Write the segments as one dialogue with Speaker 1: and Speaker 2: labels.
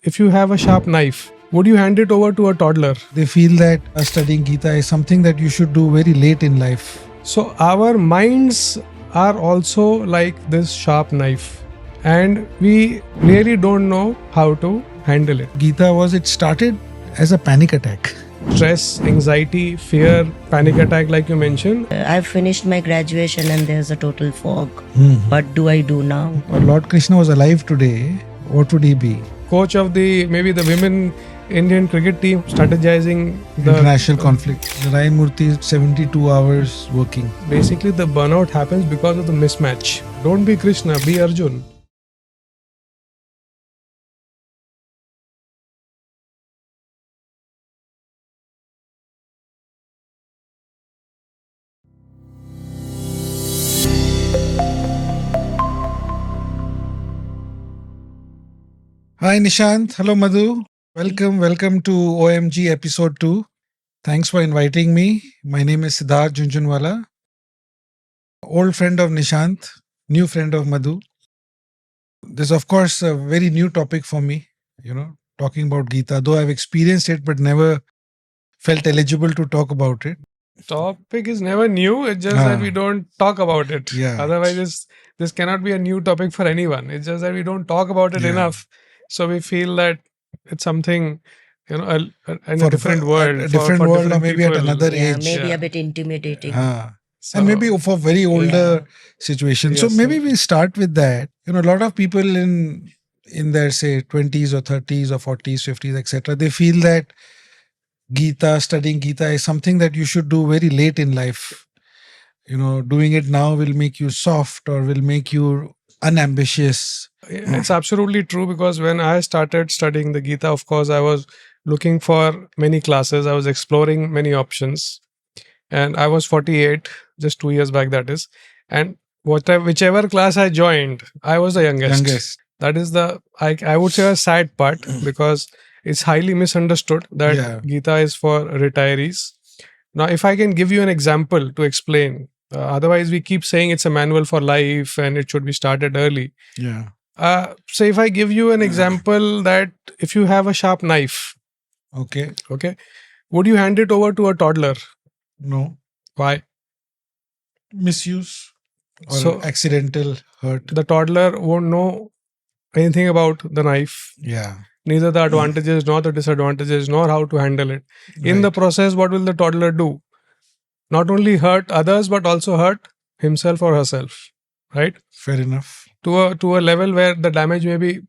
Speaker 1: if you have a sharp knife, would you hand it over to a toddler?
Speaker 2: They feel that studying Gita is something that you should do very late in life.
Speaker 1: So our minds are also like this sharp knife, and we really don't know how to handle it.
Speaker 2: Gita it started as a panic attack.
Speaker 1: Stress, anxiety, fear, panic attack, like you mentioned.
Speaker 3: I've finished my graduation and there's a total fog. What do I do now?
Speaker 2: Or Lord Krishna was alive today, what would he be?
Speaker 1: Coach of maybe the women Indian cricket team, strategizing the
Speaker 2: international conflict. Narayan Murthy is 72 hours working.
Speaker 1: Basically, the burnout happens because of the mismatch. Don't be Krishna, be Arjuna.
Speaker 2: Hi Nishant, hello Madhu. Welcome to OMG episode 2. Thanks for inviting me. My name is Siddharth Junjunwala. Old friend of Nishant, new friend of Madhu. This is of course a very new topic for me, talking about Gita, though I've experienced it but never felt eligible to talk about it.
Speaker 1: Topic is never new, it's just that we don't talk about it.
Speaker 2: Yeah.
Speaker 1: Otherwise, this cannot be a new topic for anyone. It's just that we don't talk about it enough. So we feel that it's something, in a different world.
Speaker 2: A different world, or maybe
Speaker 1: people.
Speaker 2: at another age.
Speaker 3: Maybe a bit intimidating.
Speaker 2: And maybe for very older situations.
Speaker 1: Yes,
Speaker 2: so maybe we start with that. A lot of people in their, say, 20s or 30s or 40s, 50s, etc., they feel that studying Gita is something that you should do very late in life. Doing it now will make you soft or will make you unambitious.
Speaker 1: It's absolutely true, because when I started studying the Gita, of course, I was looking for many classes. I was exploring many options. And I was 48, just 2 years back, that is. And whichever class I joined, I was the youngest. That is I would say a sad part, because it's highly misunderstood that Gita is for retirees. Now, if I can give you an example to explain, otherwise we keep saying it's a manual for life and it should be started early.
Speaker 2: Yeah.
Speaker 1: So if I give you an example that if you have a sharp knife,
Speaker 2: okay,
Speaker 1: would you hand it over to a toddler?
Speaker 2: No.
Speaker 1: Why?
Speaker 2: Misuse or accidental hurt.
Speaker 1: The toddler won't know anything about the knife.
Speaker 2: Yeah.
Speaker 1: Neither the advantages nor the disadvantages, nor how to handle it. In the process, what will the toddler do? Not only hurt others, but also hurt himself or herself. Right?
Speaker 2: Fair enough.
Speaker 1: To a level where the damage may be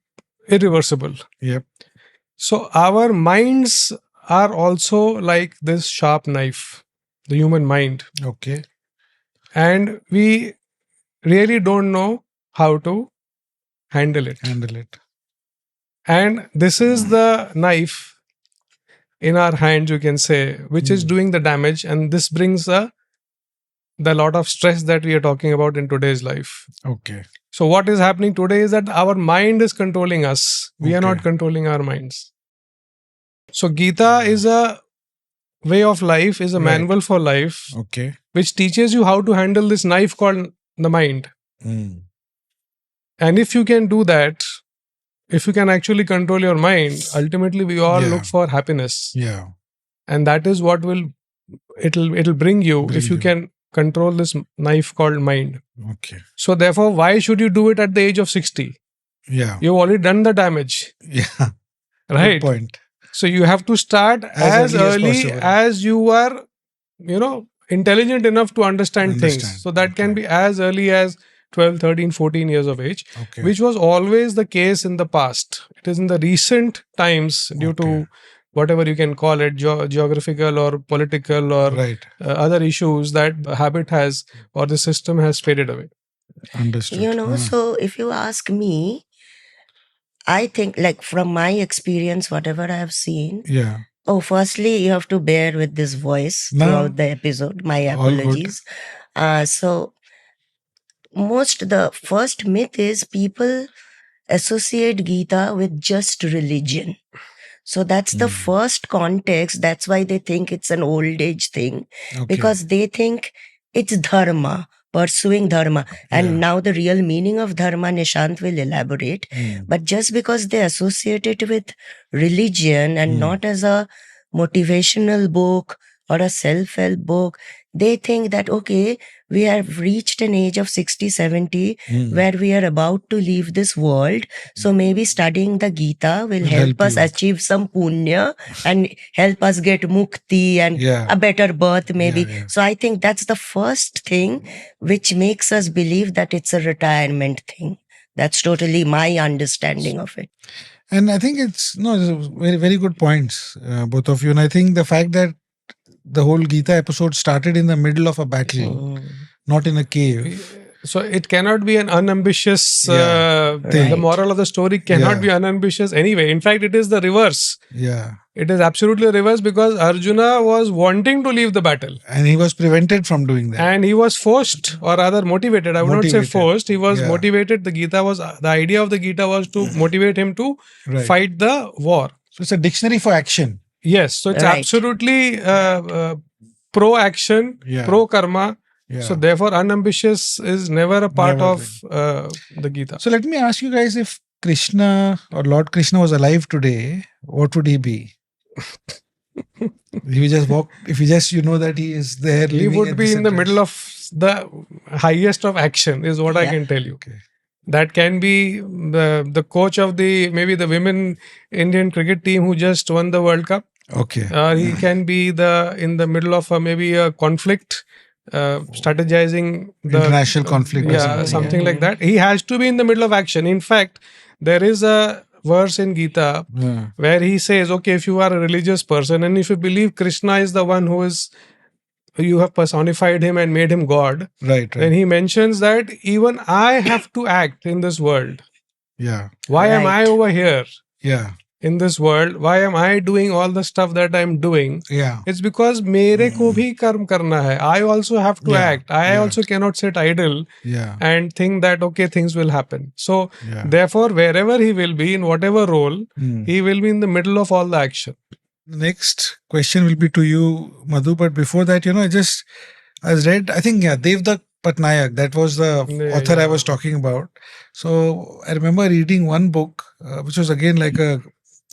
Speaker 1: irreversible.
Speaker 2: Yep.
Speaker 1: So our minds are also like this sharp knife, the human mind.
Speaker 2: Okay.
Speaker 1: And we really don't know how to handle it. And this is the knife in our hands, you can say, which is doing the damage. And this brings the lot of stress that we are talking about in today's life.
Speaker 2: Okay.
Speaker 1: So what is happening today is that our mind is controlling us. We are not controlling our minds. So Gita is a way of life, is a manual for life, which teaches you how to handle this knife called the mind. And if you can do that, if you can actually control your mind, ultimately we all look for happiness.
Speaker 2: Yeah.
Speaker 1: And that is what it'll bring you if you can control this knife called mind.
Speaker 2: Okay.
Speaker 1: So therefore, why should you do it at the age of 60?
Speaker 2: Yeah.
Speaker 1: You've already done the damage.
Speaker 2: Yeah.
Speaker 1: Right.
Speaker 2: Good point.
Speaker 1: So you have to start as early as you are, intelligent enough to understand things. So that can be as early as 12, 13, 14 years of age, which was always the case in the past. It is in the recent times, due to whatever you can call it, geographical or political or other issues, that habit has, or the system has faded away.
Speaker 2: Understood.
Speaker 3: So if you ask me, I think, like, from my experience, whatever I have seen.
Speaker 2: Yeah.
Speaker 3: Firstly, you have to bear with this voice throughout the episode. My apologies. So the first myth is people associate Gita with just religion. So that's the first context. That's why they think it's an old age thing, because they think it's dharma. pursuing dharma. And now the real meaning of dharma, Nishant will elaborate. But just because they associate it with religion and not as a motivational book or a self-help book, they think that, okay, we have reached an age of 60, 70 where we are about to leave this world. So maybe studying the Gita will help us achieve some punya and help us get mukti and a better birth maybe. So I think that's the first thing which makes us believe that it's a retirement thing. That's totally my understanding of it.
Speaker 2: And I think it's very, very good points, both of you. And I think the fact that the whole Gita episode started in the middle of a battle, not in a cave.
Speaker 1: So it cannot be an unambitious thing. The moral of the story cannot be unambitious anyway. In fact, it is the reverse.
Speaker 2: Yeah.
Speaker 1: It is absolutely reverse because Arjuna was wanting to leave the battle.
Speaker 2: And he was prevented from doing that.
Speaker 1: And he was forced, or rather motivated. I would not say forced. He was motivated. The idea of the Gita was to motivate him to fight the war.
Speaker 2: So it's a dictionary for action.
Speaker 1: Yes. So it's absolutely pro-action, pro-karma. Yeah. So therefore, unambitious is never a part of the Gita.
Speaker 2: So let me ask you guys, if Krishna or Lord Krishna was alive today, what would he be? If you just know that he is there.
Speaker 1: He would be in the middle of the highest of action, is what I can tell you.
Speaker 2: Okay.
Speaker 1: That can be the coach of maybe the women Indian cricket team who just won the World Cup.
Speaker 2: Okay.
Speaker 1: He can be in the middle of maybe a conflict. Strategizing the
Speaker 2: international conflict,
Speaker 1: something like that. He has to be in the middle of action. In fact, there is a verse in Gita where he says, okay, if you are a religious person and if you believe Krishna is the one you have personified him and made him God, then he mentions that even I have to act in this world. Why am I over here? In this world, why am I doing all the stuff that I'm doing? It's because mere ko bhi karm karna hai. I also have to act. I also cannot sit idle and think that, okay, things will happen. So, therefore, wherever he will be, in whatever role, he will be in the middle of all the action.
Speaker 2: The next question will be to you, Madhu. But before that, I read, I think, Devdutt Patnaik, that was the author I was talking about. So, I remember reading one book, which was again like a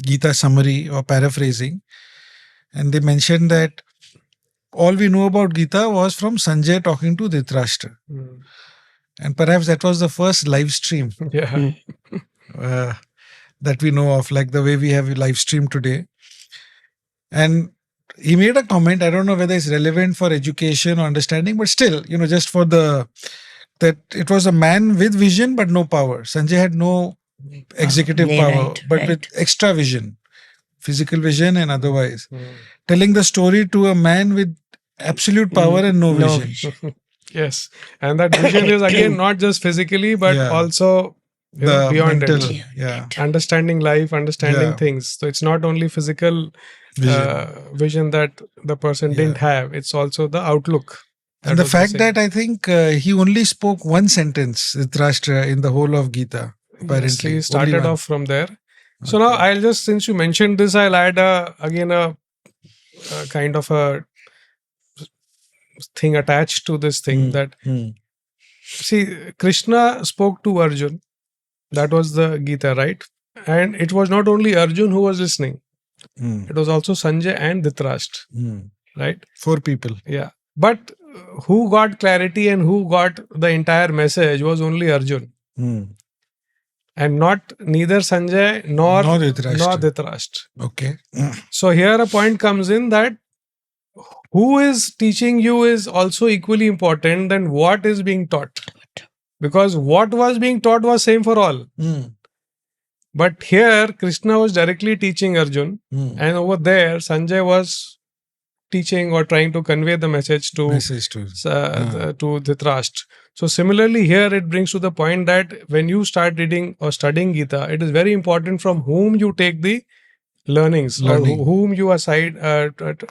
Speaker 2: Gita summary or paraphrasing, and they mentioned that all we know about Gita was from Sanjay talking to Dhritarashtra, and perhaps that was the first live stream that we know of, like the way we have a live stream today. And he made a comment, I don't know whether it's relevant for education or understanding, but still, just for that it was a man with vision but no power. Sanjay had no executive power, but with extra vision, physical vision and otherwise, telling the story to a man with absolute power and no vision.
Speaker 1: Yes, and that vision is again not just physically but also beyond
Speaker 2: mental,
Speaker 1: it. Understanding life, understanding things. So it's not only physical vision that the person didn't have, it's also the outlook.
Speaker 2: And the fact that I think he only spoke one sentence, Dhritarashtra, in the whole of Gita. Apparently,
Speaker 1: he started off from there. So now I'll just, since you mentioned this, I'll add again a kind of a thing attached to this thing that see, Krishna spoke to Arjuna. That was the Gita, right? And it was not only Arjuna who was listening. It was also Sanjay and Dhritarashtra, right?
Speaker 2: 4 people.
Speaker 1: Yeah. But who got clarity and who got the entire message was only Arjuna. And neither Sanjay nor Dhritarashtra.
Speaker 2: Okay.
Speaker 1: So here a point comes in that who is teaching you is also equally important than what is being taught. Because what was being taught was same for all. But here Krishna was directly teaching Arjuna, and over there Sanjay was teaching or trying to convey the message to Dhritarashtra. So similarly here it brings to the point that when you start reading or studying Gita, it is very important from whom you take the learnings or whom you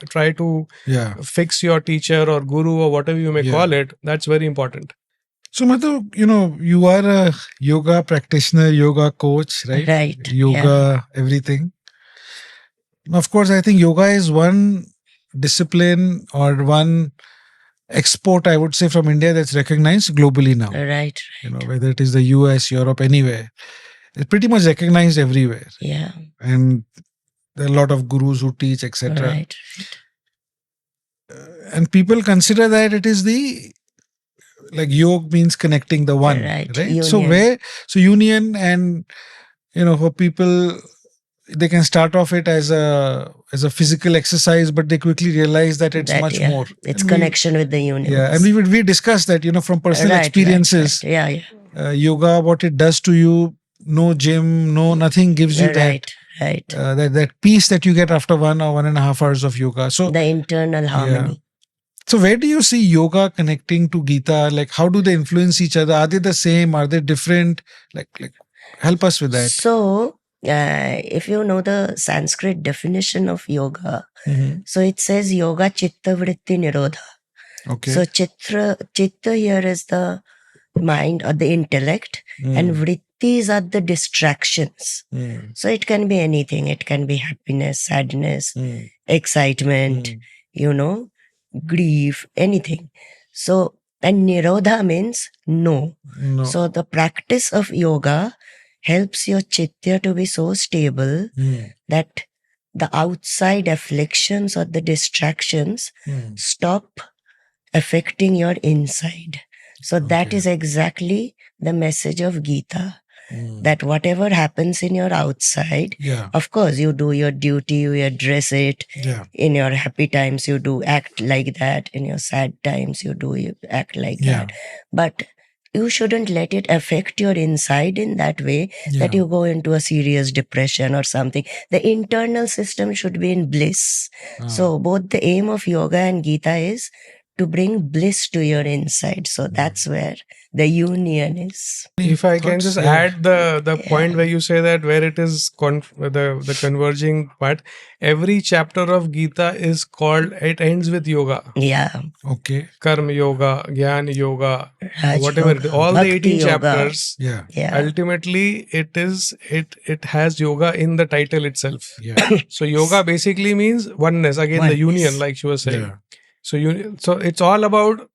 Speaker 1: try to fix your teacher or guru or whatever you may call it. That's very important.
Speaker 2: So Madhu, you are a yoga practitioner, yoga coach, right?
Speaker 3: Right.
Speaker 2: Yoga, everything. Of course, I think yoga is one discipline or one export, I would say, from India that's recognized globally now.
Speaker 3: Right.
Speaker 2: Whether it is the US, Europe, anywhere. It's pretty much recognized everywhere.
Speaker 3: Yeah.
Speaker 2: And there are a lot of gurus who teach, etc.
Speaker 3: Right.
Speaker 2: And people consider that it is yoga means connecting the one.
Speaker 3: Right.
Speaker 2: Union. So union, and for people, they can start off it as a physical exercise, but they quickly realize that it's much more.
Speaker 3: It's connection with the universe.
Speaker 2: Yeah, and we discussed that from personal experiences.
Speaker 3: Right. Yeah.
Speaker 2: Yoga, what it does to you, no gym, no nothing gives you that.
Speaker 3: Right.
Speaker 2: That peace that you get after 1 or 1.5 hours of yoga. So
Speaker 3: the internal harmony.
Speaker 2: Yeah. So where do you see yoga connecting to Gita? Like, how do they influence each other? Are they the same? Are they different? Like help us with that.
Speaker 3: So, if you know the Sanskrit definition of yoga, so it says yoga chitta vritti nirodha.
Speaker 2: Okay.
Speaker 3: So chitta here is the mind or the intellect, and vrittis are the distractions. So it can be anything. It can be happiness, sadness, excitement, grief, anything. So, and nirodha means no. So the practice of yoga helps your chitta to be so stable that the outside afflictions or the distractions stop affecting your inside. So that is exactly the message of Gita. That whatever happens in your outside, of course, you do your duty, you address it. In your happy times, you do act like that. In your sad times, you act like that. But you shouldn't let it affect your inside in that way that you go into a serious depression or something. The internal system should be in bliss. So both the aim of yoga and Gita is to bring bliss to your inside. So that's where the union is.
Speaker 1: If I can just add the point where you say that where it is the converging part, every chapter of Gita is called, it ends with yoga.
Speaker 3: Yeah.
Speaker 2: Okay.
Speaker 1: Karma yoga, Jnana yoga,
Speaker 3: Raj
Speaker 1: whatever.
Speaker 3: yoga,
Speaker 1: All the
Speaker 3: Bhakti
Speaker 1: 18
Speaker 3: yoga.
Speaker 1: chapters. Ultimately, it has yoga in the title itself. So yoga basically means oneness. Again, the union, like she was saying. So it's all about,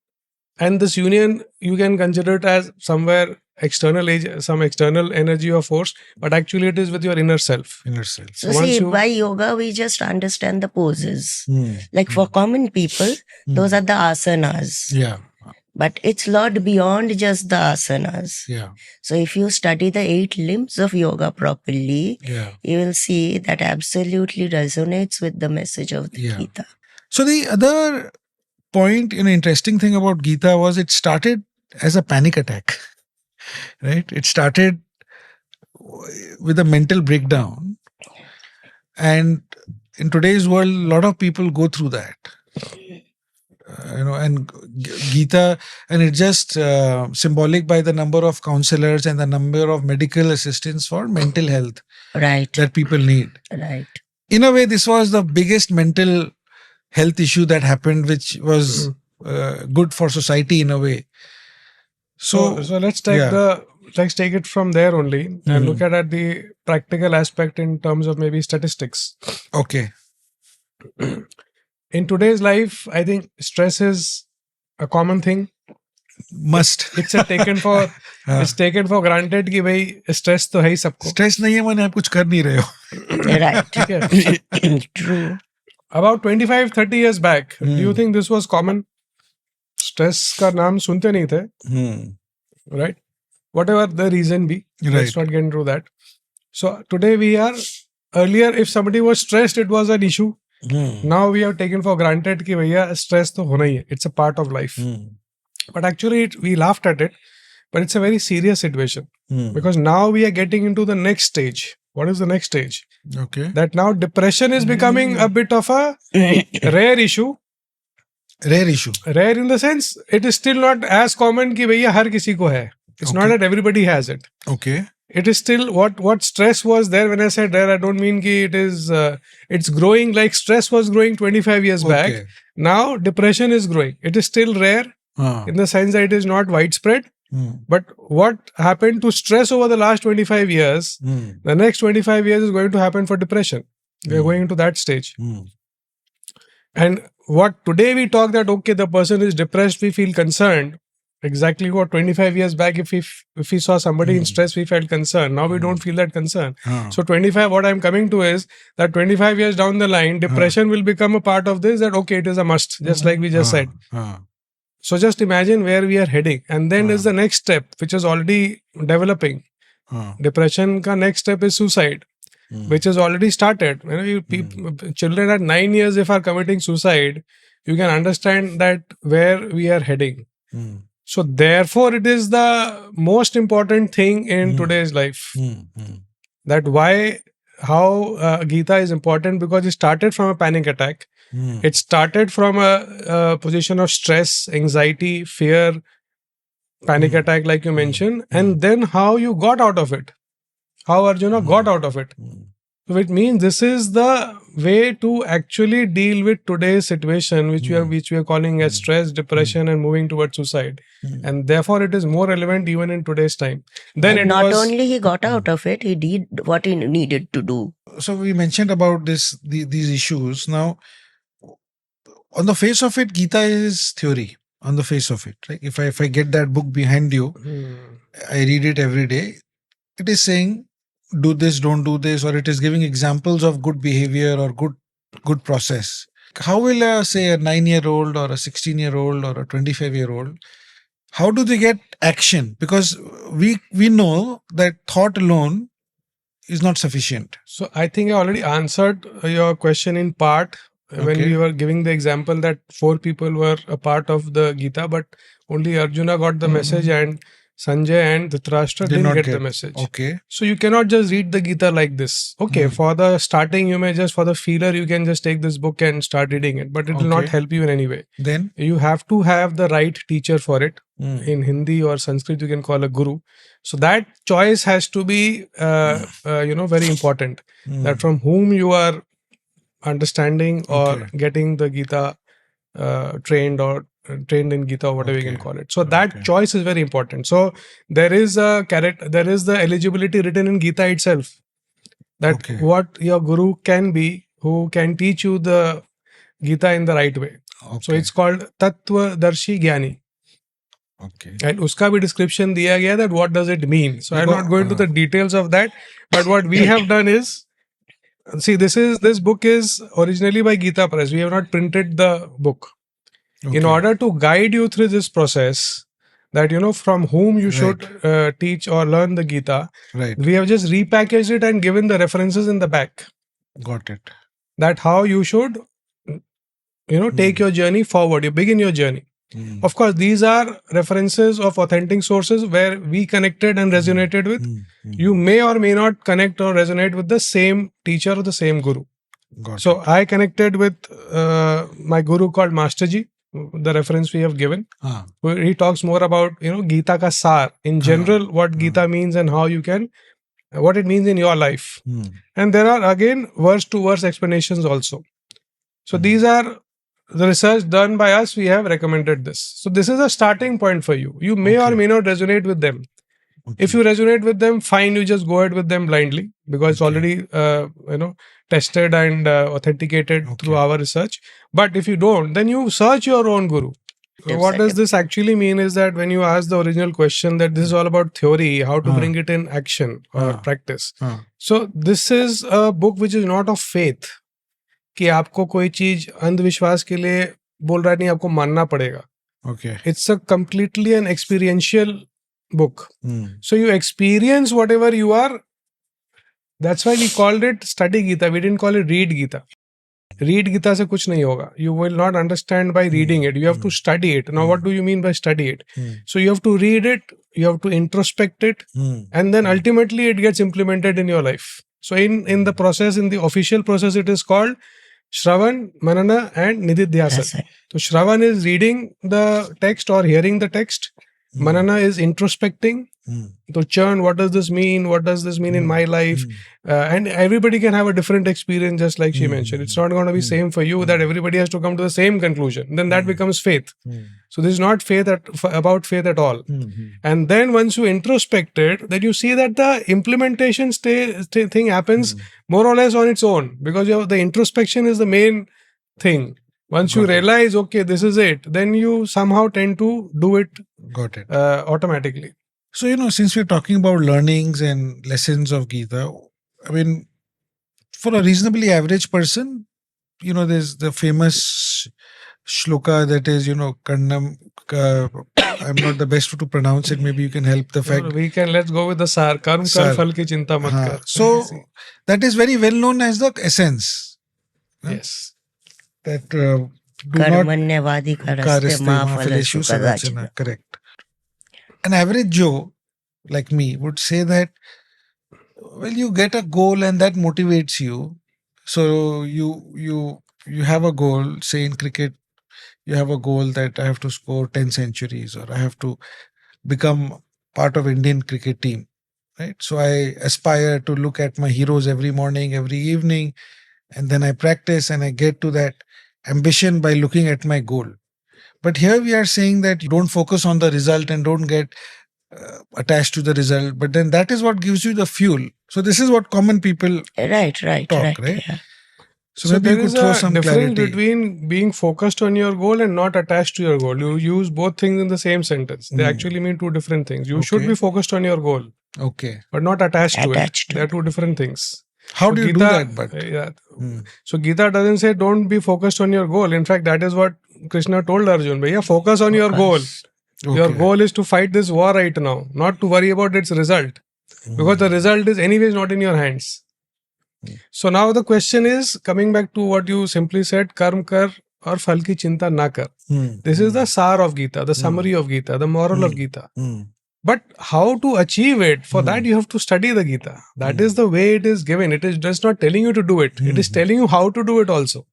Speaker 1: and this union, you can consider it as somewhere external some external energy or force, but actually it is with your inner self.
Speaker 3: So see, by yoga, we just understand the poses. Like for common people, those are the asanas. But it's a lot beyond just the asanas. So if you study the 8 limbs of yoga properly, you will see that absolutely resonates with the message of the Gita.
Speaker 2: So the other point, interesting thing about Gita was it started as a panic attack, right? It started with a mental breakdown. And in today's world, a lot of people go through that. And Gita, and it's just symbolic by the number of counselors and the number of medical assistants for mental health that people need. In a way, this was the biggest mental health issue that happened, which was good for society in a way. So
Speaker 1: let's take let's take it from there only and look at the practical aspect in terms of maybe statistics.
Speaker 2: Okay.
Speaker 1: In today's life, I think stress is a common thing. It's taken for granted कि भाई stress तो है ही सबको.
Speaker 2: Stress नहीं है माने आप कुछ कर नहीं रहे हो.
Speaker 3: Right. True.
Speaker 1: About 25-30 years back, do you think this was common? Stress का नाम सुनते नहीं थे. Right? Whatever the reason be, let's not get into that. So today earlier if somebody was stressed, it was an issue. Now we have taken for granted कि भैया stress तो होना ही है. It's a part of life. But actually we laughed at it, but it's a very serious situation. Because now we are getting into the next stage. What is the next stage?
Speaker 2: Okay.
Speaker 1: That now depression is becoming a bit of a rare issue.
Speaker 2: Rare issue.
Speaker 1: Rare in the sense, it is still not as common कि भैया हर किसी को है. It's not that everybody has it.
Speaker 2: Okay.
Speaker 1: It is still what stress was there. When I said rare, I don't mean कि it is it's growing like stress was growing 25 years back. Now depression is growing. It is still rare in the sense that it is not widespread. But what happened to stress over the last 25 years, the next 25 years is going to happen for depression. We are going into that stage. And what today we talk that, okay, the person is depressed, we feel concerned. Exactly what 25 years back, if we saw somebody in stress, we felt concerned. Now we don't feel that concern. So 25, what I'm coming to is that 25 years down the line, depression will become a part of this, that okay, it is a must, just like we just said. So just imagine where we are heading. And then is the next step, which is already developing. Depression ka next step is suicide, which is already started. Children at 9 years, if are committing suicide, you can understand that where we are heading. So therefore, it is the most important thing in today's life. That how Gita is important, because it started from a panic attack. It started from a position of stress, anxiety, fear, panic attack, like you mentioned, and then how you got out of it. How Arjuna got out of it. So it means this is the way to actually deal with today's situation, which we are calling as stress, depression, and moving towards suicide. And therefore, it is more relevant even in today's time. Then
Speaker 3: and
Speaker 1: it
Speaker 3: not
Speaker 1: was,
Speaker 3: only he got out of it, he did what he needed to do.
Speaker 2: So we mentioned about these issues. Now, on the face of it, Gita is theory. On the face of it, right? If I get that book behind you, I read it every day. It is saying, do this, don't do this, or it is giving examples of good behavior or good process. How will say a 9-year-old or a 16-year-old or a 25-year-old, how do they get action? Because we know that thought alone is not sufficient.
Speaker 1: So I think I already answered your question in part when we were giving the example that 4 people were a part of the Gita, but only Arjuna got the message and Sanjay and Dhritarashtra didn't get the message.
Speaker 2: Okay.
Speaker 1: So you cannot just read the Gita like this. Okay, for the starting, you may just, for the feeler, you can just take this book and start reading it, but it will not help you in any way.
Speaker 2: Then
Speaker 1: you have to have the right teacher for it. In Hindi or Sanskrit, you can call a guru. So that choice has to be, very important. That from whom you are understanding or getting the Gita trained in Gita or whatever you can call it. So that choice is very important. So there is the eligibility written in Gita itself, that what your guru can be, who can teach you the Gita in the right way. So it's called Tattva Darshi Gyani. And uska bhi description diya gaya that what does it mean. So I'm not going to the details of that, but what we have done is, see, this book is originally by Gita Press. We have not printed the book. In order to guide you through this process, that from whom you should teach or learn the Gita, we have just repackaged it and given the references in the back.
Speaker 2: Got it.
Speaker 1: That how you should take your journey forward. You begin your journey. Of course, these are references of authentic sources where we connected and resonated with. You may or may not connect or resonate with the same teacher or the same guru. So I connected with my guru called Masterji, the reference we have given. Where he talks more about Gita ka sar, in general, what Gita means and how you can, what it means in your life. And there are again verse to verse explanations also. So these are the research done by us. We have recommended this. So this is a starting point for you. You may or may not resonate with them. If you resonate with them, fine, you just go ahead with them blindly, because it's already tested and authenticated through our research. But if you don't, then you search your own guru. So what does this actually mean is that when you ask the original question, that this is all about theory, how to bring it in action or practice. So this is a book which is not of faith, कि आपको कोई चीज अंधविश्वास के लिए बोल रहा नहीं, आपको मानना पड़ेगा. It's a completely an experiential book. So you experience whatever you are. That's why we called it Study Gita. We didn't call it Read Gita. Read Gita se kuch nahi hoga. You will not understand by reading it. You have to study it. Now, what do you mean by study it? So you have to read it, you have to introspect it, and then ultimately it gets implemented in your life. So in the process, in the official process, it is called Shravan, Manana and Nididhyasana. So Shravan is reading the text or hearing the text. Manana is introspecting. To churn, what does this mean? What does this mean in my life? And everybody can have a different experience, just like she mentioned. It's not going to be same for you that everybody has to come to the same conclusion. Then that becomes faith. So this is not faith about faith at all. And then once you introspect it, then you see that the implementation thing happens more or less on its own, because the introspection is the main thing. Once you realize, okay, this is it, then you somehow tend to do it.
Speaker 2: Got it.
Speaker 1: Automatically.
Speaker 2: So, since we're talking about learnings and lessons of Gita, I mean, for a reasonably average person, there's the famous shloka that is, Karnam. I'm not the best to pronounce it. Maybe you can help the fact.
Speaker 1: Let's go with the sar. Karm kar phal ki chinta mat kar.
Speaker 2: So that is very well known as the essence.
Speaker 1: Yes.
Speaker 2: That do
Speaker 3: Karmanyavadi karaste ma phaleshu kadachana.
Speaker 2: Correct. An average Joe like me would say that, well, you get a goal and that motivates you. So you have a goal, say in cricket, you have a goal that I have to score 10 centuries or I have to become part of Indian cricket team, right? So I aspire to look at my heroes every morning, every evening, and then I practice and I get to that ambition by looking at my goal. But here we are saying that you don't focus on the result and don't get attached to the result, but then that is what gives you the fuel. So this is what common people talk, right?
Speaker 3: Yeah.
Speaker 1: So there is a difference between being focused on your goal and not attached to your goal. You use both things in the same sentence. They actually mean two different things. You should be focused on your goal.
Speaker 2: Okay.
Speaker 1: But not attached to it. They are two different things.
Speaker 2: How do you do that? But
Speaker 1: So Gita doesn't say don't be focused on your goal. In fact, that is what Krishna told Arjuna. Bhaiya, focus on your goal. Okay. Your goal is to fight this war right now, not to worry about its result. Because the result is anyways not in your hands. So now the question is, coming back to what you simply said, karm kar or phal ki chinta na kar. This is the sar of Gita, the summary of Gita, the moral of Gita. But how to achieve it? For that you have to study the Gita. That is the way it is given. It is just not telling you to do it. It is telling you how to do it also.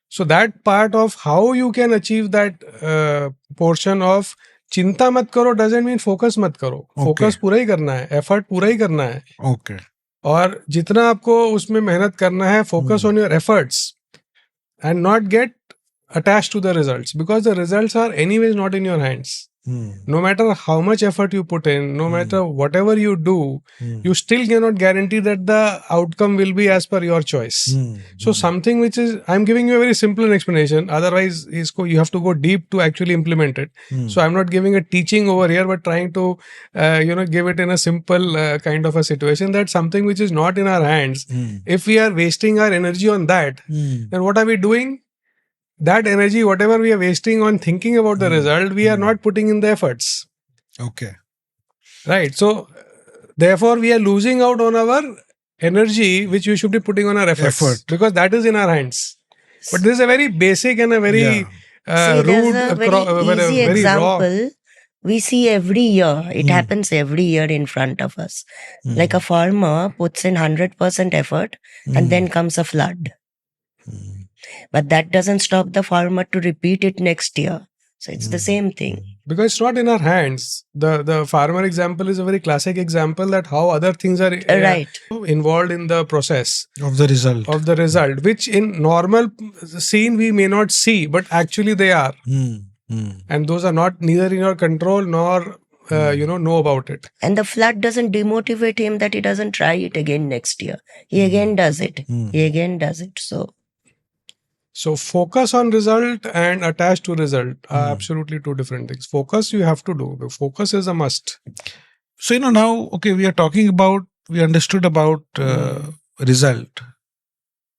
Speaker 1: So that part of how you can achieve that portion of chinta mat karo doesn't mean focus mat karo. Focus पूरा ही करना है, effort पूरा ही करना है.
Speaker 2: Okay.
Speaker 1: और जितना आपको उसमें मेहनत करना है, focus on your efforts and not get attached to the results, because the results are anyways not in your hands. No matter how much effort you put in, no matter whatever you do, you still cannot guarantee that the outcome will be as per your choice. So something which is, I'm giving you a very simple explanation, otherwise you have to go deep to actually implement it. So I'm not giving a teaching over here, but trying to give it in a simple kind of a situation, that something which is not in our hands, if we are wasting our energy on that, then what are we doing? That energy, whatever we are wasting on thinking about the result, we are not putting in the efforts.
Speaker 2: Okay.
Speaker 1: Right. So, therefore, we are losing out on our energy, which we should be putting on our efforts. Because that is in our hands. But this is a very basic and a very rude,
Speaker 3: a very easy example. Raw. We see every year, it happens every year in front of us. Like a farmer puts in 100% effort and then comes a flood. But that doesn't stop the farmer to repeat it next year. So it's the same thing.
Speaker 1: Because it's not in our hands. The farmer example is a very classic example that how other things are involved in the process.
Speaker 2: Of the result.
Speaker 1: Which in normal scene we may not see, but actually they are. And those are not neither in your control nor know about it.
Speaker 3: And the flood doesn't demotivate him that he doesn't try it again next year. He again does it. He again does it.
Speaker 1: So focus on result and attached to result are absolutely two different things. Focus you have to do. The focus is a must.
Speaker 2: So, now, okay, we understood about result.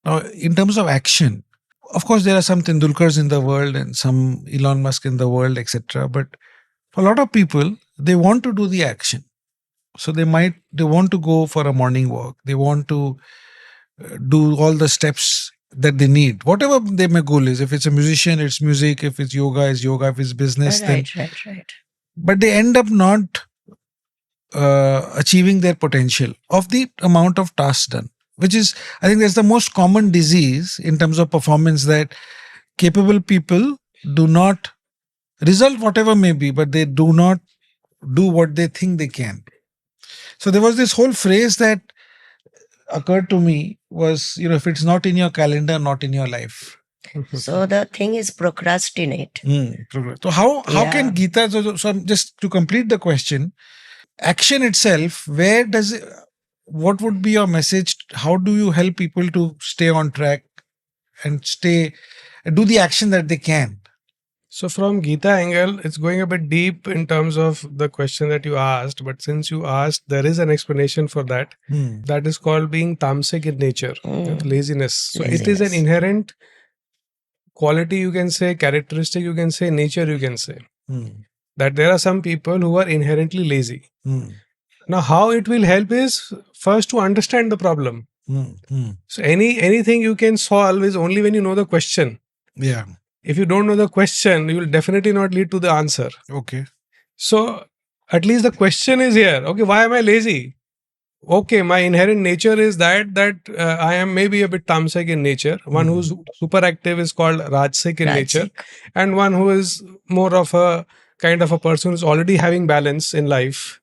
Speaker 2: Now, in terms of action, of course, there are some Tendulkars in the world and some Elon Musk in the world, etc. But for a lot of people, they want to do the action. So they want to go for a morning walk. They want to do all the steps that they need, whatever their goal is. If it's a musician, it's music. If it's yoga, it's yoga. If it's business,
Speaker 3: Right.
Speaker 2: But they end up not achieving their potential of the amount of tasks done, which is, I think that's the most common disease in terms of performance, that capable people do not result whatever may be, but they do not do what they think they can. So there was this whole phrase that occurred to me was, if it's not in your calendar, not in your life.
Speaker 3: So the thing is procrastinate.
Speaker 2: So how can Gita, so just to complete the question, action itself, what would be your message? How do you help people to stay on track and do the action that they can.
Speaker 1: So from Gita angle, it's going a bit deep in terms of the question that you asked. But since you asked, there is an explanation for that. That is called being tamasic in nature, laziness. So it is an inherent quality, you can say, characteristic, you can say, nature, you can say. That there are some people who are inherently lazy. Now, how it will help is first to understand the problem. So anything you can solve is only when you know the question.
Speaker 2: Yeah.
Speaker 1: If you don't know the question, you will definitely not lead to the answer.
Speaker 2: Okay.
Speaker 1: So at least the question is here. Okay, why am I lazy? Okay, my inherent nature is that I am maybe a bit tamasic in nature. One who's super active is called rajasic in nature, and one who is more of a kind of a person who's already having balance in life.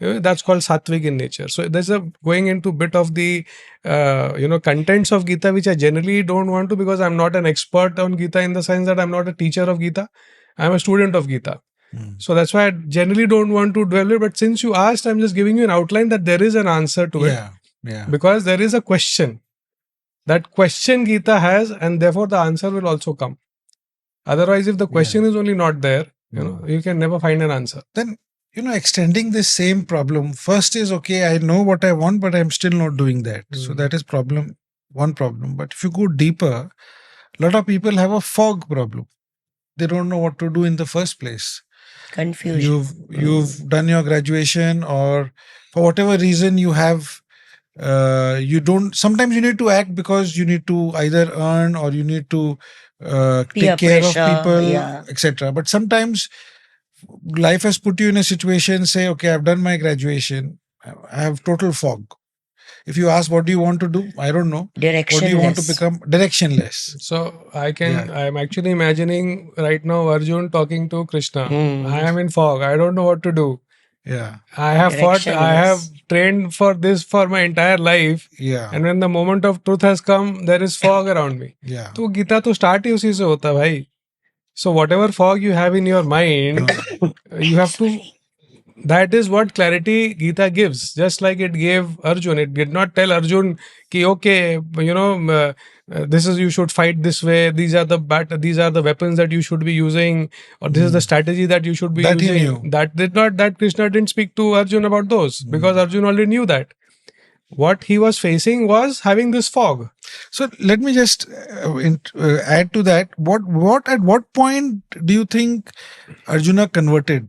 Speaker 1: That's called sattvic in nature. So there's a going into bit of the contents of Gita, which I generally don't want to, because I'm not an expert on Gita in the sense that I'm not a teacher of Gita. I'm a student of Gita. So that's why I generally don't want to dwell it. But since you asked, I'm just giving you an outline that there is an answer to it.
Speaker 2: Yeah.
Speaker 1: Because there is a question. That question Gita has, and therefore the answer will also come. Otherwise, if the question is only not there, you can never find an answer.
Speaker 2: Then, extending this same problem, first is, okay, I know what I want, but I'm still not doing that. So that is one problem. But if you go deeper, a lot of people have a fog problem. They don't know what to do in the first place.
Speaker 3: Confusion.
Speaker 2: You've done your graduation, or for whatever reason you have, sometimes you need to act because you need to either earn or you need to take care of people, etc. But sometimes life has put you in a situation, say, okay, I've done my graduation, I have total fog. If you ask, what do you want to do? I don't know.
Speaker 3: Directionless.
Speaker 2: What do you want to become? Directionless.
Speaker 1: So I'm actually imagining right now Arjun talking to Krishna. I am in fog. I don't know what to do.
Speaker 2: Yeah.
Speaker 1: I have fought, I have trained for this for my entire life.
Speaker 2: Yeah.
Speaker 1: And when the moment of truth has come, there is fog around me.
Speaker 2: Yeah.
Speaker 1: So Gita to start ही उसी से होता भाई. So whatever fog you have in your mind, you have to. That is what clarity Gita gives. Just like it gave Arjun, it did not tell Arjun ki okay, this is, you should fight this way. These are the weapons that you should be using, or this is the strategy that you should be using.
Speaker 2: He knew.
Speaker 1: That Krishna didn't speak to Arjun about those, because Arjun already knew that. What he was facing was having this fog.
Speaker 2: So let me just add to that. At what point do you think Arjuna converted?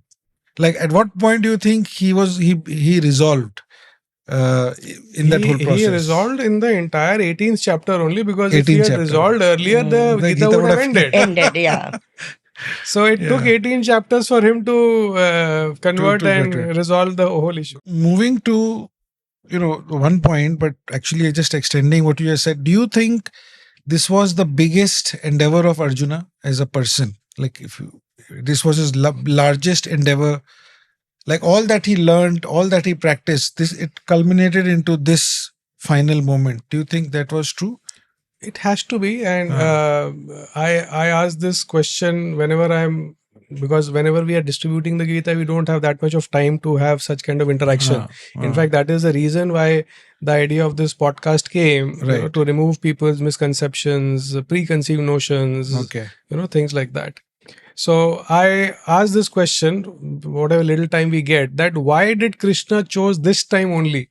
Speaker 2: Like, at what point do you think he resolved in that whole process?
Speaker 1: He resolved in the entire 18th chapter only, because if he had resolved earlier, the Gita would have ended.
Speaker 3: Yeah.
Speaker 1: So it took 18 chapters for him to convert and resolve the whole issue.
Speaker 2: Moving to one point, but actually just extending what you just said. Do you think this was the biggest endeavor of Arjuna as a person? Like, this was his largest endeavor, like all that he learned, all that he practiced, it culminated into this final moment. Do you think that was true?
Speaker 1: It has to be. And I ask this question because whenever we are distributing the Gita, we don't have that much of time to have such kind of interaction. In fact, that is the reason why the idea of this podcast came, to remove people's misconceptions, preconceived notions, things like that. So I ask this question, whatever little time we get, that why did Krishna chose this time only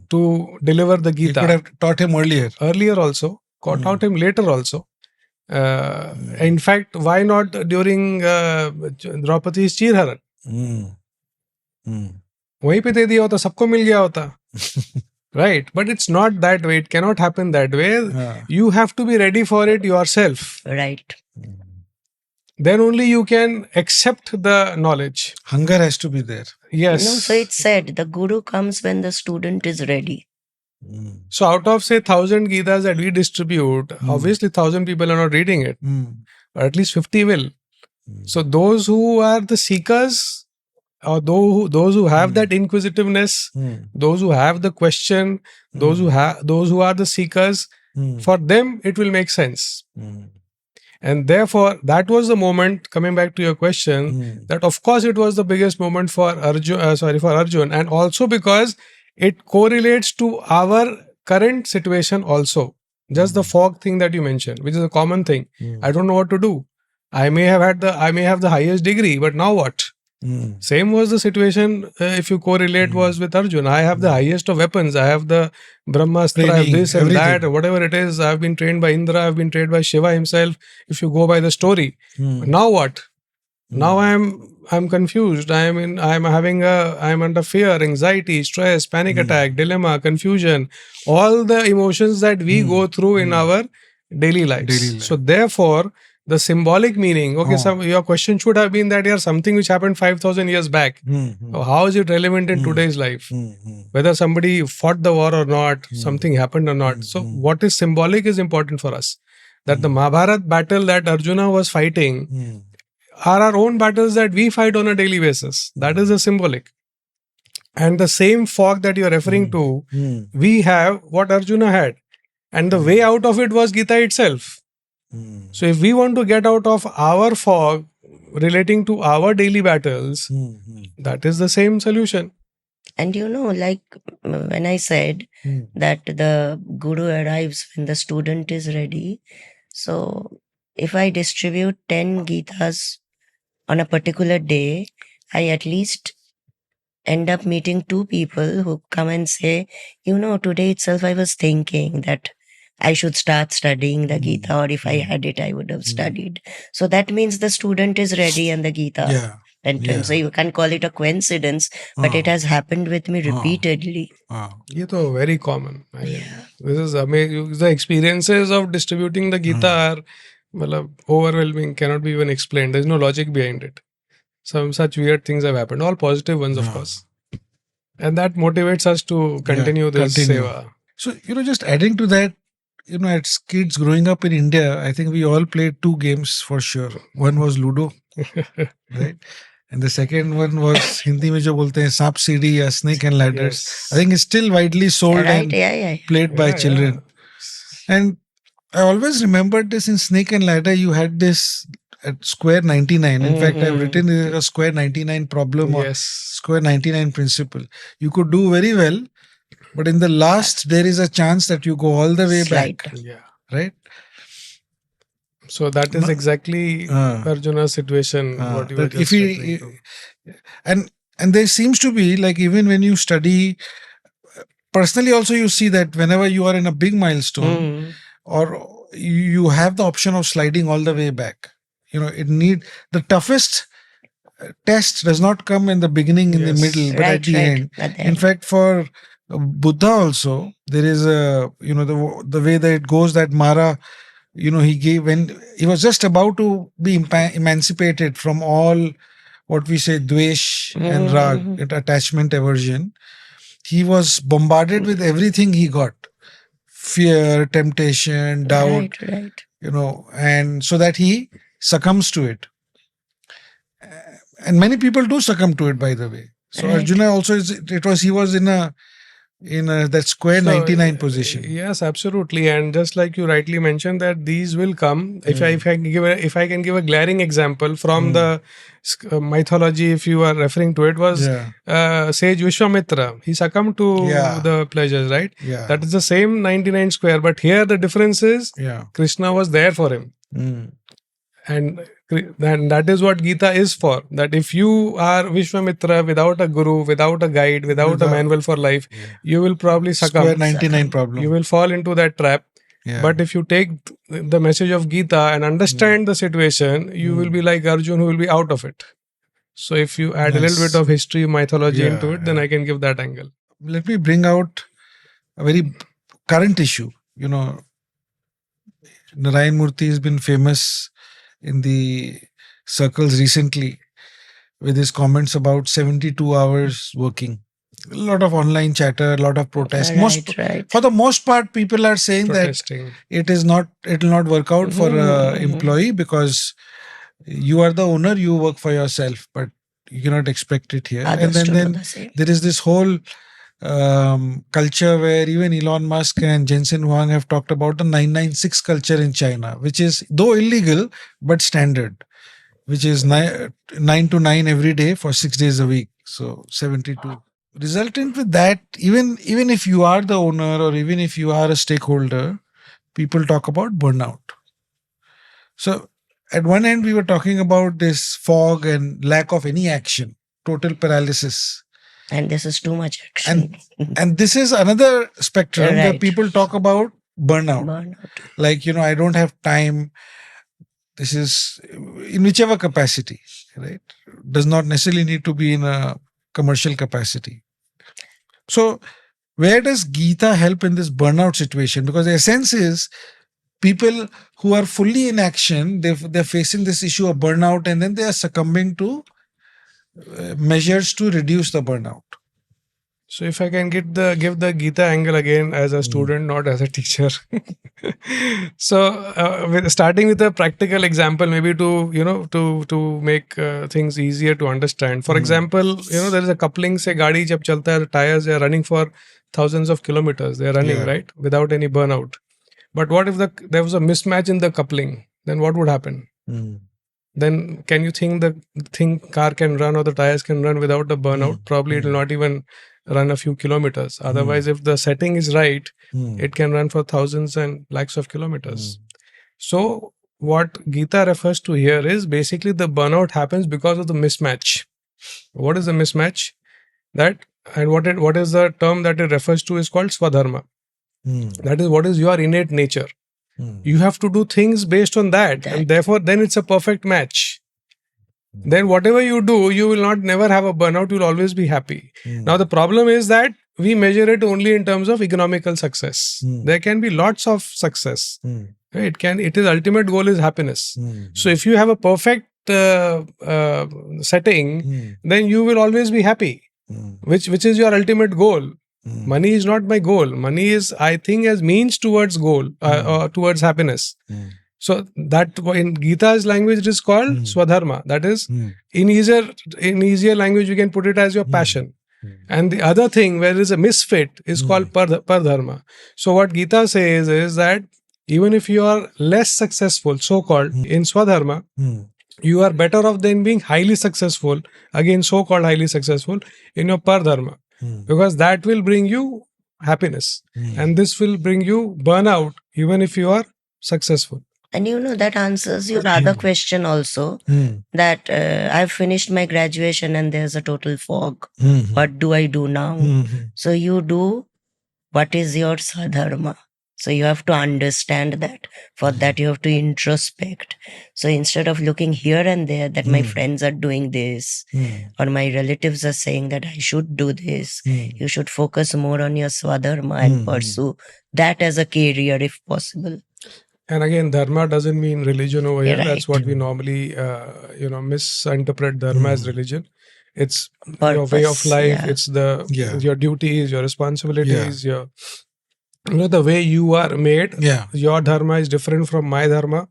Speaker 1: to deliver the Gita?
Speaker 2: He could have taught him earlier.
Speaker 1: Earlier also, taught him later also. In fact, why not during Draupadi's Chirharan? वहीं पे दे दिया होता, सबको मिल गया होता. Right, but it's not that way. It cannot happen that way. You have to be ready for it yourself.
Speaker 3: Right.
Speaker 1: Then only you can accept the knowledge.
Speaker 2: Hunger has to be there.
Speaker 1: Yes.
Speaker 3: So it's said the guru comes when the student is ready.
Speaker 1: So out of, say, 1,000 Gitas that we distribute, obviously 1,000 people are not reading it. But at least 50 will. So those who are the seekers, or those who have that inquisitiveness, those who have the question, those who are the seekers, for them it will make sense. And therefore, that was the moment, coming back to your question, that of course it was the biggest moment for Arjun, and also because it correlates to our current situation also. Just the fog thing that you mentioned, which is a common thing. I don't know what to do. I may have the highest degree, but now what? Same was the situation if you correlate was with Arjuna. I have the highest of weapons. I have the Brahmastra, I have this and that, whatever it is. I've been trained by Indra. I've been trained by Shiva himself. If you go by the story, now what? Now I'm confused. I'm under fear, anxiety, stress, panic attack, dilemma, confusion, all the emotions that we go through in our daily lives. So therefore, the symbolic meaning, your question should have been that something which happened 5,000 years back. How is it relevant in today's life? Whether somebody fought the war or not, something happened or not. So what is symbolic is important for us. That the Mahabharata battle that Arjuna was fighting are our own battles that we fight on a daily basis. That is the symbolic. And the same fog that you are referring to, we have what Arjuna had. And the way out of it was Gita itself. So if we want to get out of our fog relating to our daily battles, that is the same solution.
Speaker 3: And like when I said that the guru arrives when the student is ready. So if I distribute 10 Gitas on a particular day, I at least end up meeting 2 people who come and say, today itself I was thinking that I should start studying the Gita, or if I had it, I would have studied. So that means the student is ready and the Gita entrance. So you can call it a coincidence, but it has happened with me repeatedly.
Speaker 1: This is very common. This is amazing. The experiences of distributing the Gita are overwhelming, cannot be even explained. There's no logic behind it. Some such weird things have happened. All positive ones, of course. And that motivates us to continue this seva.
Speaker 2: So, just adding to that, as kids growing up in India, I think we all played 2 games for sure. One was Ludo, right? And the second one was Hindi mein jo bolte hain Saap Seedi or Snake and Ladders.
Speaker 1: Yes.
Speaker 2: I think it's still widely sold and played by children. And I always remembered this in Snake and Ladder. You had this at square 99. In fact, I've written a square 99 problem or square 99 principle. You could do very well, but in the last, there is a chance that you go all the way back. Right?
Speaker 1: So that is exactly Arjuna's situation. What you were just referring to.
Speaker 2: And there seems to be, like, even when you study, personally also you see that whenever you are in a big milestone, or you have the option of sliding all the way back. The toughest test does not come in the beginning, in the middle, but at the end. In fact, for Buddha also, there is the way that it goes that Mara, he gave when he was just about to be emancipated from all what we say dvesh and rag, attachment, aversion. He was bombarded with everything he got. Fear, temptation, doubt, and so that he succumbs to it. And many people do succumb to it, by the way. So Arjuna also he was in that square 99 position.
Speaker 1: Yes, absolutely. And just like you rightly mentioned that these will come. If I can give a glaring example from the mythology, if you are referring to it, was sage Vishwamitra. He succumbed to the pleasures, right? That is the same 99 square, but here the difference is Krishna was there for him. And that is what Gita is for. That if you are Vishwamitra without a guru, without a guide, without a manual for life, you will probably succumb.
Speaker 2: Square 99 problem.
Speaker 1: You will fall into that trap. But if you take the message of Gita and understand the situation, you will be like Arjuna, who will be out of it. So if you add a little bit of history, mythology into it, then I can give that angle.
Speaker 2: Let me bring out a very current issue. Narayan Murthy has been famous in the circles recently with his comments about 72 hours working. A lot of online chatter, a lot of protest. For the most part, people are saying
Speaker 1: Protesting.
Speaker 2: that it will not work out for an employee because you are the owner, you work for yourself, but you cannot expect it here.
Speaker 3: Others
Speaker 2: and then there is this whole culture where even Elon Musk and Jensen Huang have talked about the 996 culture in China, which is though illegal but standard, which is 9 to 9 every day for 6 days a week. So 72. Resultant with that, even if you are the owner or even if you are a stakeholder, people talk about burnout. So at one end, we were talking about this fog and lack of any action, total paralysis.
Speaker 3: And this is too much action.
Speaker 2: And this is another spectrum where
Speaker 3: Right.
Speaker 2: people talk about burnout. Like, I don't have time. This is in whichever capacity, right? Does not necessarily need to be in a commercial capacity. So where does Gita help in this burnout situation? Because the essence is people who are fully in action, they're facing this issue of burnout, and then they are succumbing to measures to reduce the burnout.
Speaker 1: So if I can give the Gita angle again as a student, not as a teacher. So starting with a practical example, maybe to make things easier to understand. For example, there is a coupling. Say, gaadi jab chalta hai, tires are running for thousands of kilometers. They are running right without any burnout. But what if there was a mismatch in the coupling? Then what would happen? Then can you think the car can run or the tires can run without the burnout? Probably it will not even run a few kilometers. Otherwise, if the setting is right, it can run for thousands and lakhs of kilometers. So what Gita refers to here is basically the burnout happens because of the mismatch. What is the mismatch? What is the term that it refers to is called Swadharma. That is what is your innate nature. You have to do things based on that, and therefore then it's a perfect match. Then whatever you do, you will never have a burnout. You will always be happy. Now the problem is that we measure it only in terms of economical success. There can be lots of success. It is ultimate goal is happiness. So if you have a perfect setting, then you will always be happy. Which is your ultimate goal. Money is not my goal. Money is, I think, as means towards goal or towards happiness. So that in Gita's language it is called Swadharma. That is in easier language you can put it as your passion. And the other thing where there is a misfit is called Pardharma. So what Gita says is that even if you are less successful, so-called in Swadharma, you are better off than being highly successful, again so-called highly successful, in your Pardharma. Because that will bring you happiness. And this will bring you burnout even if you are successful.
Speaker 3: And that answers your other question also, that I've finished my graduation and there's a total fog. What do I do now? So you do what is your Swadharma. So you have to understand that. For that, you have to introspect. So instead of looking here and there that my friends are doing this or my relatives are saying that I should do this, you should focus more on your Swadharma and pursue that as a career if possible.
Speaker 1: And again, dharma doesn't mean religion over here. Right. That's what we normally, misinterpret dharma as religion. It's purpose, your way of life. Yeah. It's your duties, your responsibilities, the way you are made. Yeah. Your dharma is different from my dharma.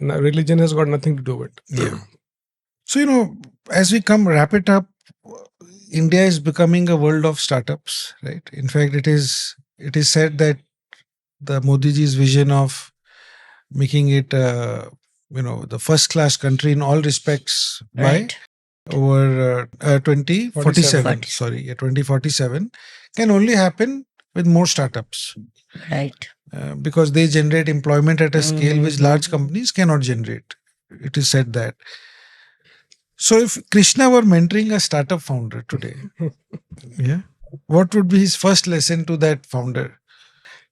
Speaker 1: Religion has got nothing to do with it.
Speaker 2: Yeah. So, as we wrap it up, India is becoming a world of startups, right? In fact, it is said that the Modi ji's vision of making it, the first class country in all respects by over 2047. Sorry, 2047 can only happen with more startups.
Speaker 3: Right.
Speaker 2: Because they generate employment at a scale which large companies cannot generate. It is said that. So if Krishna were mentoring a startup founder today, what would be his first lesson to that founder?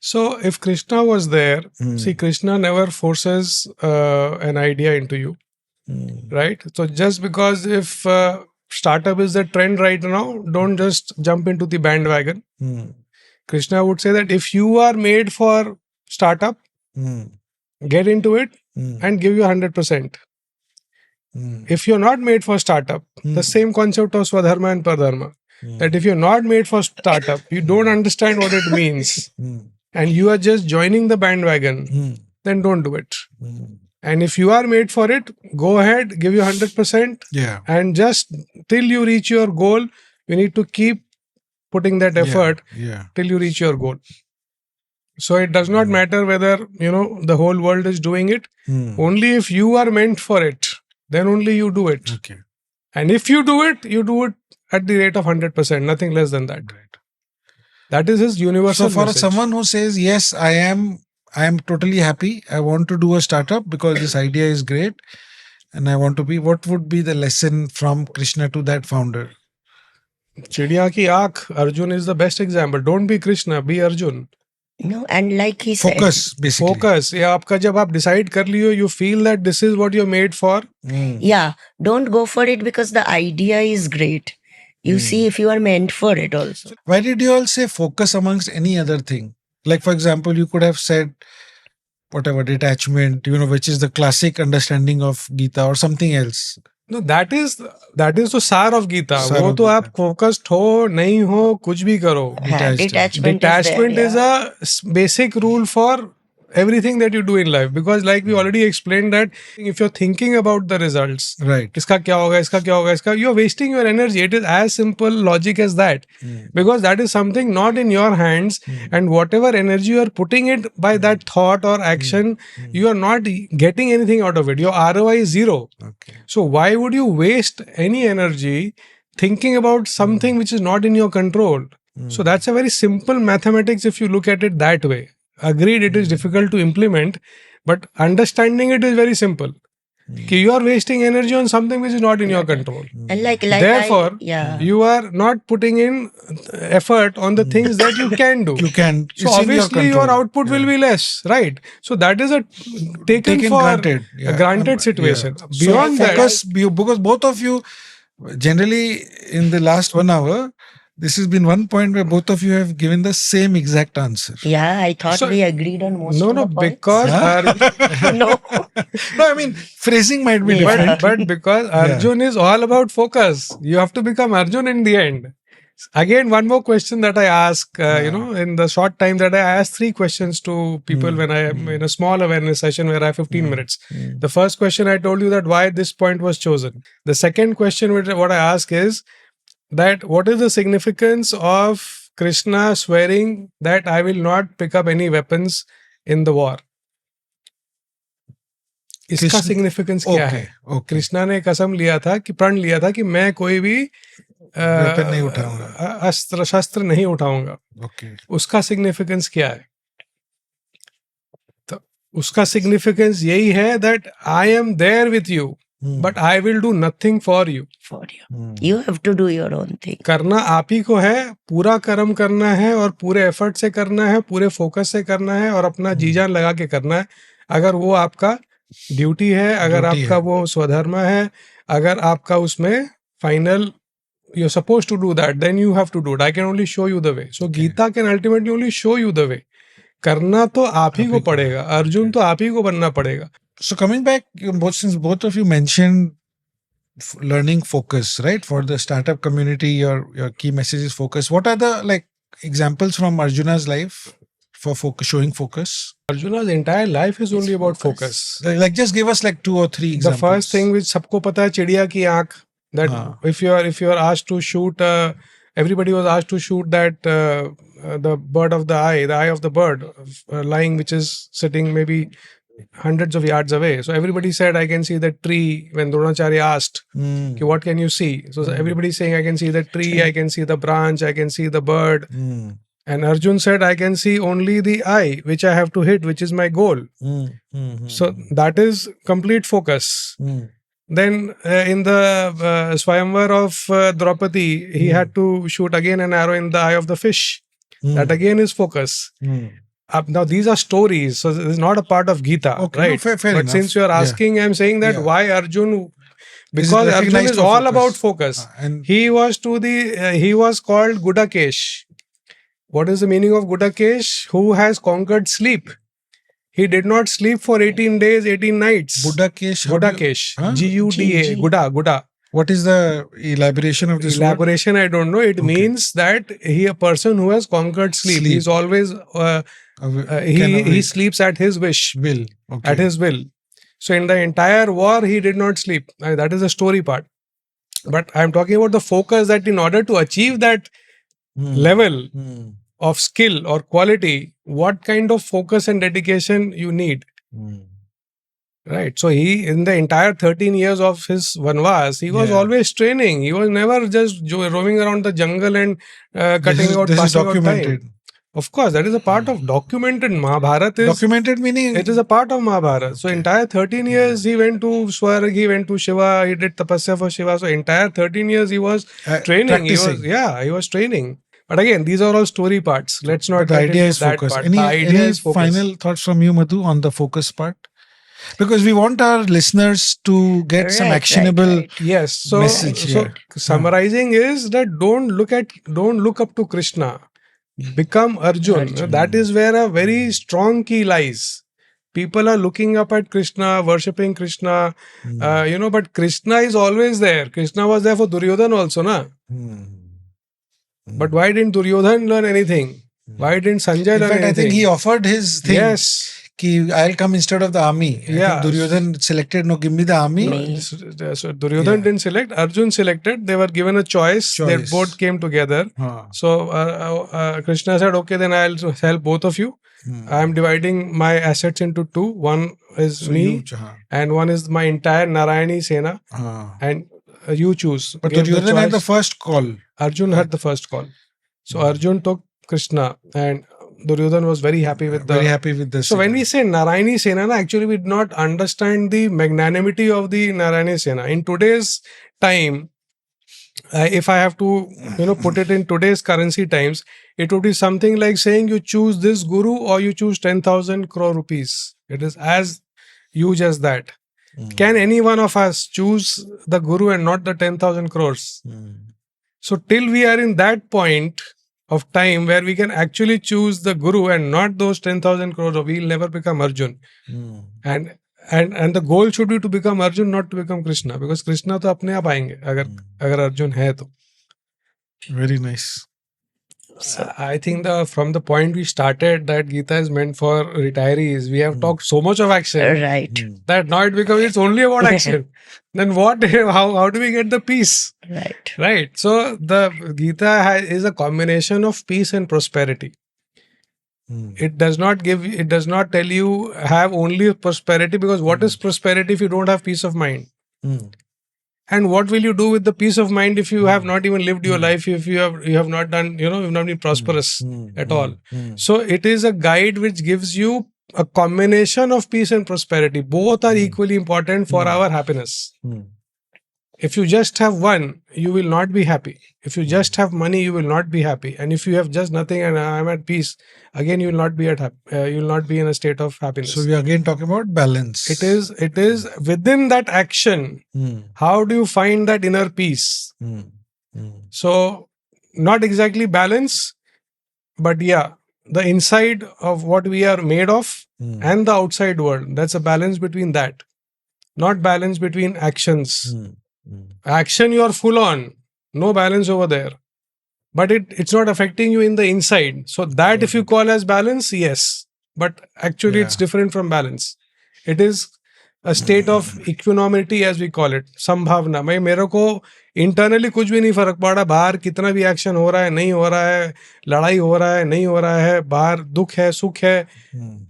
Speaker 1: So if Krishna was there, see, Krishna never forces an idea into you, right? So just because if startup is the trend right now, don't just jump into the bandwagon. Krishna would say that if you are made for startup, get into it and give you 100%. If you're not made for startup, the same concept of Swadharma and Pardharma, that if you're not made for startup, you don't understand what it means, and you are just joining the bandwagon, then don't do it. And if you are made for it, go ahead, give you 100%. And just till you reach your goal, you need to keep putting that effort till you reach your goal. So it does not matter whether, the whole world is doing it. Only if you are meant for it, then only you do it.
Speaker 2: Okay.
Speaker 1: And if you do it at the rate of 100%, nothing less than that.
Speaker 2: Right.
Speaker 1: That is his universal
Speaker 2: message. So for
Speaker 1: message.
Speaker 2: someone who says, yes, I am I am totally happy. I want to do a startup because this idea is great. And I want to be, what would be the lesson from Krishna to that founder?
Speaker 1: Chidiya ki aankh, Arjun is the best example. Don't be Krishna, be Arjun.
Speaker 3: No, and like he
Speaker 2: Focus,
Speaker 3: said,
Speaker 2: basically.
Speaker 1: Focus. ये आपका जब आप decide कर लियो, you feel that this is what you're made for.
Speaker 3: Yeah, don't go for it because the idea is great. You see if you are meant for it also.
Speaker 2: So why did you all say focus amongst any other thing? Like, for example, you could have said whatever, detachment, which is the classic understanding of Gita, or something else.
Speaker 1: No, that is the sar of Gita.
Speaker 2: Sar
Speaker 1: वो
Speaker 2: of
Speaker 1: तो
Speaker 2: Gita.
Speaker 1: आप focused हो नहीं हो कुछ भी करो.
Speaker 3: Detachment
Speaker 1: is a basic rule for everything that you do in life, because like we already explained that if you're thinking about the results,
Speaker 2: right,
Speaker 1: इसका क्या होगा, इसका क्या होगा, इसका, you're wasting your energy. It is as simple logic as that, because that is something not in your hands, and whatever energy you are putting it by that thought or action, you are not getting anything out of it. Your ROI is zero.
Speaker 2: okay.
Speaker 1: So why would you waste any energy thinking about something which is not in your control? So that's a very simple mathematics if you look at it that way. Agreed, it is difficult to implement, but understanding it is very simple. You are wasting energy on something which is not in your control.
Speaker 3: And like
Speaker 1: Therefore, you are not putting in effort on the things that you can do.
Speaker 2: You can.
Speaker 1: So obviously your output will be less, right? So that is a taken for
Speaker 2: granted,
Speaker 1: a granted situation.
Speaker 2: Yeah.
Speaker 1: Beyond
Speaker 2: so
Speaker 1: that,
Speaker 2: because both of you, generally in the last 1 hour, this has been one point where both of you have given the same exact answer.
Speaker 3: Yeah, I thought we agreed on most of the points.
Speaker 1: Because
Speaker 3: No,
Speaker 2: I mean, phrasing might be different.
Speaker 1: but because Arjun is all about focus, you have to become Arjun in the end. Again, one more question that I ask, in the short time that I ask 3 questions to people when I am in a small awareness session where I have 15 minutes. The first question I told you that why this point was chosen. The second question what I ask is that what is the significance of Krishna swearing that I will not pick up any weapons in the war? इसका significance क्या है? कृष्णा ने कसम लिया था कि प्रण लिया था कि मैं कोई भी अस्त्र शस्त्र नहीं उठाऊंगा. उसका सिग्निफिकेंस क्या है? तो उसका सिग्निफिकेंस यही है that I am there with you but I will do nothing for you.
Speaker 3: You have to do your own thing.
Speaker 1: करना आप ही को है, पूरा कर्म करना है और पूरे एफर्ट से करना है, पूरे फोकस से करना है और अपना जी जान लगा के करना है. अगर वो आपका ड्यूटी है, अगर आपका वो स्वधर्म है, अगर आपका उसमें final you're supposed to do that, then you have to do it. I can only show you the way. So Gita can ultimately only show you the way. करना तो आप ही को पड़ेगा. अर्जुन तो आप ही को बनना पड़ेगा.
Speaker 2: So coming back, since both of you mentioned learning focus, right? For the startup community, your key message is focus. What are the examples from Arjuna's life for showing focus?
Speaker 1: Arjuna's entire life is only about focus.
Speaker 2: Just give us 2 or 3 examples.
Speaker 1: The first thing which सबको पता है, चिड़िया की आंख. That if you are asked to shoot, everybody was asked to shoot that the bird of the eye of the bird lying, which is sitting maybe hundreds of yards away. So everybody said, I can see the tree. When Dronacharya asked, what can you see? So everybody saying, I can see the tree, I can see the branch, I can see the bird. And Arjun said, I can see only the eye, which I have to hit, which is my goal. So that is complete focus. Then in the Swayamvar of Draupadi, he had to shoot again an arrow in the eye of the fish. That again is focus. Now these are stories, so this is not a part of Gita, right?
Speaker 2: No, fair
Speaker 1: but
Speaker 2: enough.
Speaker 1: Since you are asking, I'm saying that why Arjun? Because Arjun is all about focus. And he was he was called Gudakesh. What is the meaning of Gudakesh? Who has conquered sleep. He did not sleep for 18 days, 18 nights.
Speaker 2: Gudakesh.
Speaker 1: Guda. Guda.
Speaker 2: What is the elaboration of this
Speaker 1: elaboration word? I don't know. It means that a person who has conquered sleep. He's always he sleeps at his wish.
Speaker 2: Will.
Speaker 1: At his will. So in the entire war, he did not sleep. That is the story part. But I'm talking about the focus, that in order to achieve that level of skill or quality, what kind of focus and dedication you need. Right. So he, in the entire 13 years of his vanvas, he was always training. He was never just roaming around the jungle and cutting out, passing out time. Of course, that is a part of documented Mahabharata.
Speaker 2: Documented meaning?
Speaker 1: It is a part of Mahabharata. So entire 13 years he went to Swarg, he went to Shiva, he did tapasya for Shiva. So entire 13 years he was training.
Speaker 2: Practicing.
Speaker 1: He was training. But again, these are all story parts. Let's not.
Speaker 2: But the idea is
Speaker 1: that
Speaker 2: focus.
Speaker 1: Part.
Speaker 2: Any final thoughts from you, Madhu, on the focus part? Because we want our listeners to get some actionable
Speaker 1: Yes. So,
Speaker 2: message here.
Speaker 1: Summarizing is that don't look up to Krishna. Become Arjuna. That is where a very strong key lies. People are looking up at Krishna, worshipping Krishna, but Krishna is always there. Krishna was there for Duryodhana also, na? But why didn't Duryodhana learn anything? Why didn't Sanjay learn anything?
Speaker 2: I think he offered his thing.
Speaker 1: Yes.
Speaker 2: I'll come instead of the army. I think Duryodhana selected, no, give me the army.
Speaker 1: So Duryodhana didn't select, Arjun selected. They were given a choice. They both came together. So Krishna said, okay, then I'll help both of you. I'm dividing my assets into two. One is me and one is my entire Narayani Sena. And you choose.
Speaker 2: But Duryodhana had the first call.
Speaker 1: Arjun had the first call. So Arjun took Krishna and Duryodhana was very happy with
Speaker 2: this.
Speaker 1: So when we say Narayani Sena, actually we did not understand the magnanimity of the Narayani Sena. In today's time, if I have to put it in today's currency times, it would be something like saying you choose this guru or you choose 10,000 crore rupees. It is as huge as that. Can any one of us choose the guru and not the 10,000 crores? So till we are in that point of time where we can actually choose the guru and not those 10,000 crores, we will never become Arjun. And the goal should be to become Arjun, not to become Krishna, because Krishna to apne aap aayenge agar Arjun hai to.
Speaker 2: Very nice.
Speaker 1: I think from the point we started that Gita is meant for retirees, we have talked so much of action,
Speaker 3: right?
Speaker 1: That now it's only about action. Then what? How do we get the peace? Right. So the Gita is a combination of peace and prosperity. It does not tell you have only prosperity, because what is prosperity if you don't have peace of mind? And what will you do with the peace of mind if you have not even lived your life, if you have not done, you've not been prosperous at all? So it is a guide which gives you a combination of peace and prosperity. Both are equally important for our happiness. If you just have one, you will not be happy. If you just have money, you will not be happy. And if you have just nothing and I'm at peace, again you will not be you will not be in a state of happiness.
Speaker 2: So we are again talking about balance.
Speaker 1: It is within that action. How do you find that inner peace? So not exactly balance, but the inside of what we are made of and the outside world. That's a balance between that. Not balance between actions. Action you are full on. No balance over there. But it's not affecting you in the inside. So that if you call as balance, yes. But actually it's different from balance. It is a state of equanimity as we call it. Sambhavna. मेरे को internally कुछ भी नहीं फर्क पड़ा, बाहर कितना भी action हो रहा है, नहीं हो रहा है, लड़ाई हो रहा है, नहीं हो रहा है, बाहर दुख है, सुख है.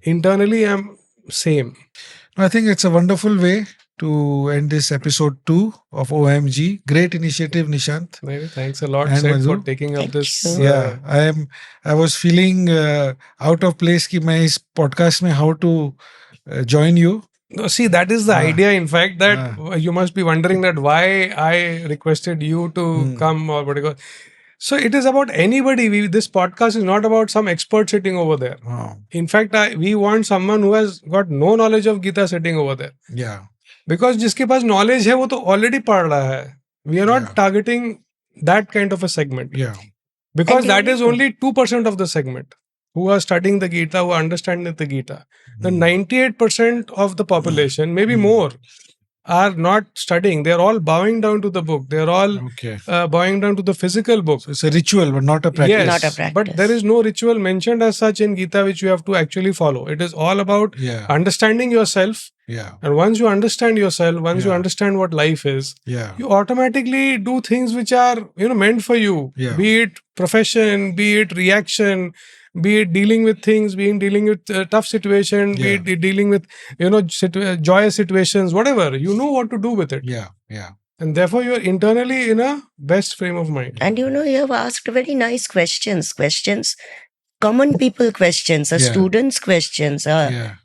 Speaker 1: Internally I'm same.
Speaker 2: I think it's a wonderful way to end this episode 2 of OMG. Great initiative, Nishant.
Speaker 1: Maybe thanks a lot, Sid, for taking up this.
Speaker 2: I was feeling out of place कि मैं इस podcast में how to join you.
Speaker 1: No, see, that is the idea, in fact, that you must be wondering that why I requested you to come or whatever. So it is about anybody. This podcast is not about some expert sitting over there. In fact, we want someone who has got no knowledge of Gita sitting over there.
Speaker 2: Yeah.
Speaker 1: Because जिसके पास knowledge है वो तो already पढ़ रहा है. We are not targeting that kind of a segment.
Speaker 2: Yeah.
Speaker 1: Because that is only 2% of the segment who are studying the Gita, who understand the Gita. The 98% of the population, maybe more, are not studying. They are all bowing down to the book. They are all bowing down to the physical book.
Speaker 2: So it's a ritual, but not a practice.
Speaker 1: Yes,
Speaker 3: not a practice.
Speaker 1: But there is no ritual mentioned as such in Gita which you have to actually follow. It is all about understanding yourself.
Speaker 2: Yeah.
Speaker 1: And once you understand yourself, once you understand what life is, you automatically do things which are meant for you.
Speaker 2: Yeah.
Speaker 1: Be it profession, be it reaction, be it dealing with things, dealing with tough situation, be it dealing with joyous situations, whatever. You know what to do with it.
Speaker 2: Yeah.
Speaker 1: And therefore you are internally in a best frame of mind.
Speaker 3: And you have asked very nice questions common people questions, students' questions,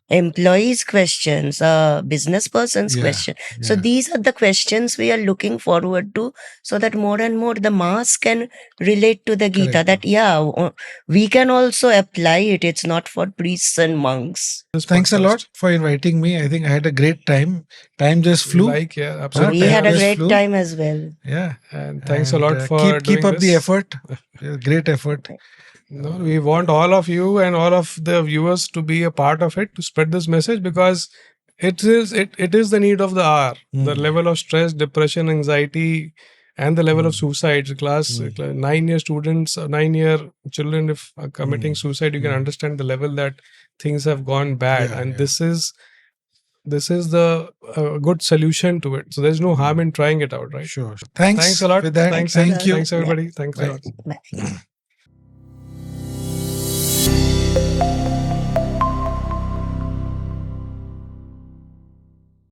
Speaker 3: employees' questions, business person's question. So these are the questions we are looking forward to, so that more and more the mass can relate to the Gita. That we can also apply it. It's not for priests and monks.
Speaker 2: Thanks a lot for inviting me. I think I had a great time. Time just flew.
Speaker 1: Absolutely.
Speaker 3: We had a great time as well.
Speaker 2: Yeah.
Speaker 1: And thanks a lot for
Speaker 2: keep up the effort. Great effort.
Speaker 1: No, we want all of you and all of the viewers to be a part of it, to spread this message, because it is the need of the hour. The level of stress, depression, anxiety, and the level of suicide. 9-year students, 9-year children, if are committing suicide, you can understand the level that things have gone bad. This is the good solution to it. So there's no harm in trying it out, right?
Speaker 2: Sure. Thanks
Speaker 1: a lot.
Speaker 2: With that,
Speaker 1: Thanks
Speaker 2: thank you.
Speaker 1: Thanks everybody. Thanks a lot.
Speaker 3: Bye.